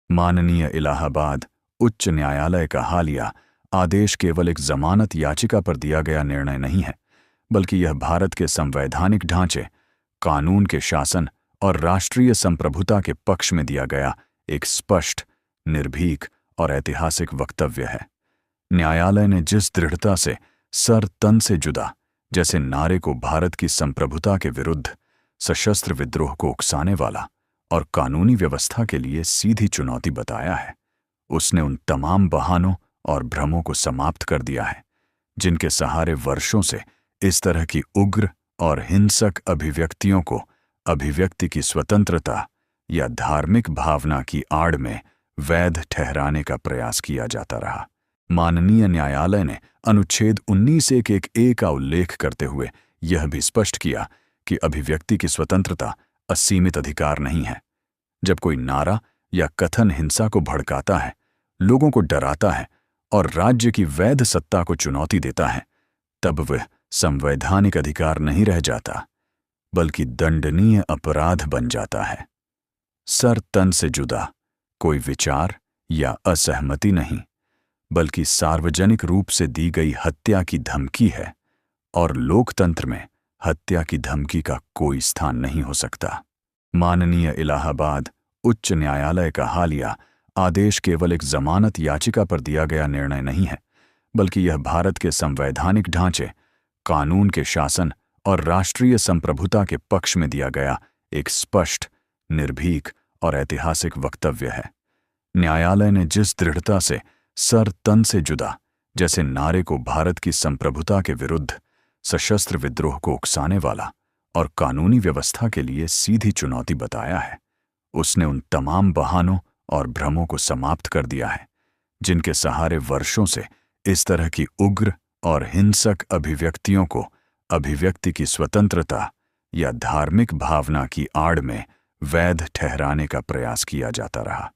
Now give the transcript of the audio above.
माननीय इलाहाबाद उच्च न्यायालय का हालिया आदेश केवल एक जमानत याचिका पर दिया गया निर्णय नहीं है, बल्कि यह भारत के संवैधानिक ढांचे, कानून के शासन और राष्ट्रीय संप्रभुता के पक्ष में दिया गया एक स्पष्ट, निर्भीक और ऐतिहासिक वक्तव्य है। न्यायालय ने जिस दृढ़ता से सर तन से जुदा जैसे नारे को भारत की संप्रभुता के विरुद्ध, सशस्त्र विद्रोह को उकसाने वाला और कानूनी व्यवस्था के लिए सीधी चुनौती बताया है, उसने उन तमाम बहानों और भ्रमों को समाप्त कर दिया है जिनके सहारे वर्षों से इस तरह की उग्र और हिंसक अभिव्यक्तियों को अभिव्यक्ति की स्वतंत्रता या धार्मिक भावना की आड़ में वैध ठहराने का प्रयास किया जाता रहा। माननीय न्यायालय ने अनुच्छेद 19(1)(a) का उल्लेख करते हुए यह भी स्पष्ट किया कि अभिव्यक्ति की स्वतंत्रता असीमित अधिकार नहीं है। जब कोई नारा या कथन हिंसा को भड़काता है, लोगों को डराता है और राज्य की वैध सत्ता को चुनौती देता है, तब वह संवैधानिक अधिकार नहीं रह जाता, बल्कि दंडनीय अपराध बन जाता है। सर तन से जुदा कोई विचार या असहमति नहीं, बल्कि सार्वजनिक रूप से दी गई हत्या की धमकी है, और लोकतंत्र में हत्या की धमकी का कोई स्थान नहीं हो सकता। माननीय इलाहाबाद उच्च न्यायालय का हालिया आदेश केवल एक जमानत याचिका पर दिया गया निर्णय नहीं है, बल्कि यह भारत के संवैधानिक ढांचे, कानून के शासन और राष्ट्रीय संप्रभुता के पक्ष में दिया गया एक स्पष्ट, निर्भीक और ऐतिहासिक वक्तव्य है। न्यायालय ने जिस दृढ़ता से सर तन से जुदा जैसे नारे को भारत की संप्रभुता के विरुद्ध, सशस्त्र विद्रोह को उकसाने वाला और कानूनी व्यवस्था के लिए सीधी चुनौती बताया है, उसने उन तमाम बहानों और भ्रमों को समाप्त कर दिया है जिनके सहारे वर्षों से इस तरह की उग्र और हिंसक अभिव्यक्तियों को अभिव्यक्ति की स्वतंत्रता या धार्मिक भावना की आड़ में वैध ठहराने का प्रयास किया जाता रहा।